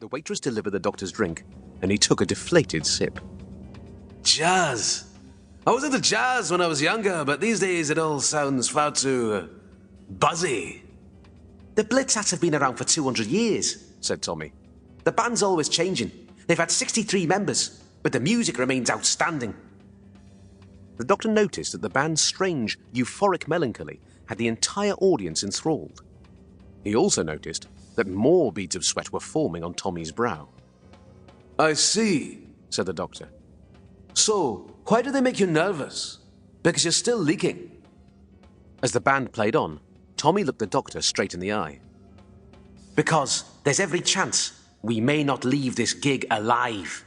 The waitress delivered the doctor's drink, and he took a deflated sip. Jazz. I was into jazz when I was younger, but these days it all sounds far too buzzy. The Blitzats have been around for 200 years, said Tommy. The band's always changing. They've had 63 members, but the music remains outstanding. The doctor noticed that the band's strange, euphoric melancholy had the entire audience enthralled. He also noticed that more beads of sweat were forming on Tommy's brow. I see, said the doctor. So, why do they make you nervous? Because you're still leaking. As the band played on, Tommy looked the doctor straight in the eye. Because there's every chance we may not leave this gig alive.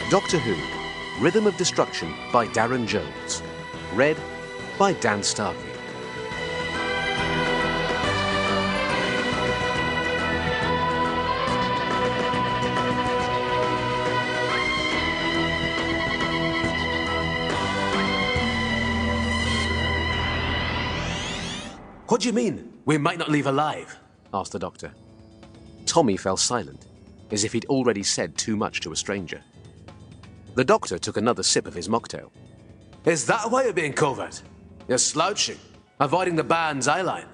Doctor Who, Rhythm of Destruction by Darren Jones. Read by Dan Starkey. What do you mean, we might not leave alive? Asked the doctor. Tommy fell silent, as if he'd already said too much to a stranger. The doctor took another sip of his mocktail. Is that why you're being covert? You're slouching, avoiding the band's eyeline.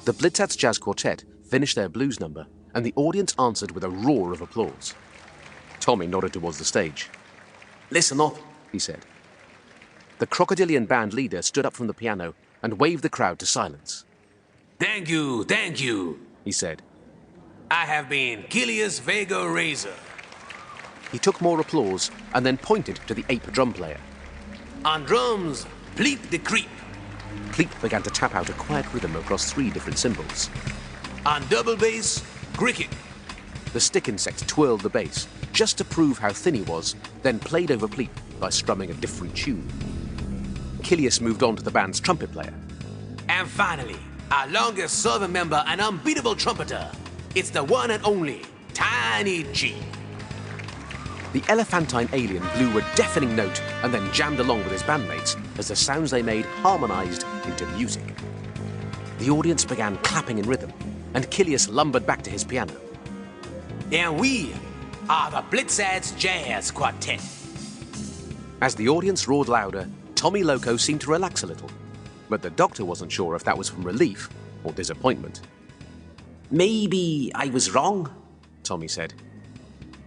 The Blitzats Jazz Quartet finished their blues number, and the audience answered with a roar of applause. Tommy nodded towards the stage. Listen up, he said. The crocodilian band leader stood up from the piano and waved the crowd to silence. Thank you, he said. I have been Gilius Vega Razor. He took more applause and then pointed to the ape drum player. On drums, Pleep the Creep. Pleep began to tap out a quiet rhythm across 3 different cymbals. On double bass, Cricket. The stick insect twirled the bass, just to prove how thin he was, then played over Pleep by strumming a different tune. Kilius moved on to the band's trumpet player. And finally, our longest serving member and unbeatable trumpeter. It's the one and only Tiny G. The elephantine alien blew a deafening note and then jammed along with his bandmates as the sounds they made harmonized into music. The audience began clapping in rhythm, and Kilius lumbered back to his piano. And we are the Blitzats Jazz Quartet. As the audience roared louder, Tommy Loco seemed to relax a little, but the doctor wasn't sure if that was from relief or disappointment. Maybe I was wrong, Tommy said.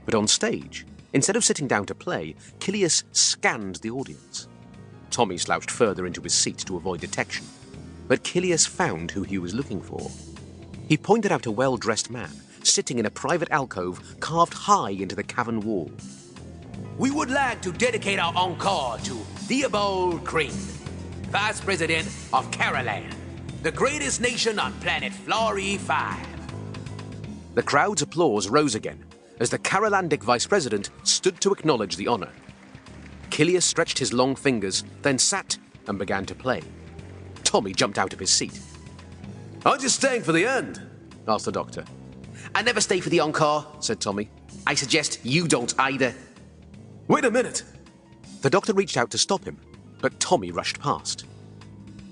But on stage, instead of sitting down to play, Kilius scanned the audience. Tommy slouched further into his seat to avoid detection, but Kilius found who he was looking for. He pointed out a well-dressed man sitting in a private alcove carved high into the cavern wall. We would like to dedicate our encore to Theobald Crane, Vice President of Caroline, the greatest nation on planet Flori 5. The crowd's applause rose again as the Carolandic Vice President stood to acknowledge the honor. Kilius stretched his long fingers, then sat and began to play. Tommy jumped out of his seat. Aren't you staying for the end? Asked the doctor. I never stay for the encore, said Tommy. I suggest you don't either. Wait a minute. The doctor reached out to stop him, but Tommy rushed past.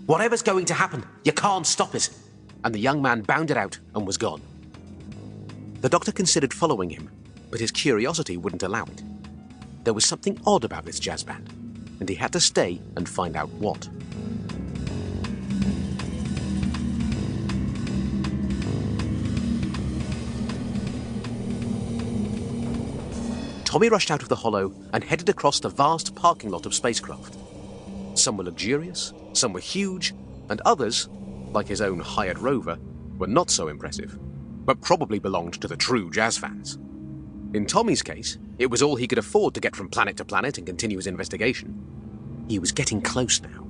Whatever's going to happen, you can't stop it. And the young man bounded out and was gone. The doctor considered following him, but his curiosity wouldn't allow it. There was something odd about this jazz band, and he had to stay and find out what. Tommy rushed out of the hollow and headed across the vast parking lot of spacecraft. Some were luxurious, some were huge, and others, like his own hired rover, were not so impressive, but probably belonged to the true jazz fans. In Tommy's case, it was all he could afford to get from planet to planet and continue his investigation. He was getting close now.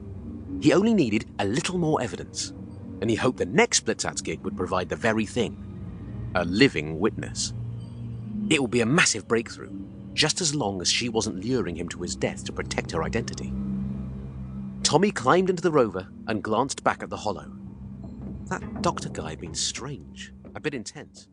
He only needed a little more evidence, and he hoped the next Blitzats gig would provide the very thing, a living witness. It would be a massive breakthrough, just as long as she wasn't luring him to his death to protect her identity. Tommy climbed into the rover and glanced back at the hollow. That doctor guy had been strange, a bit intense.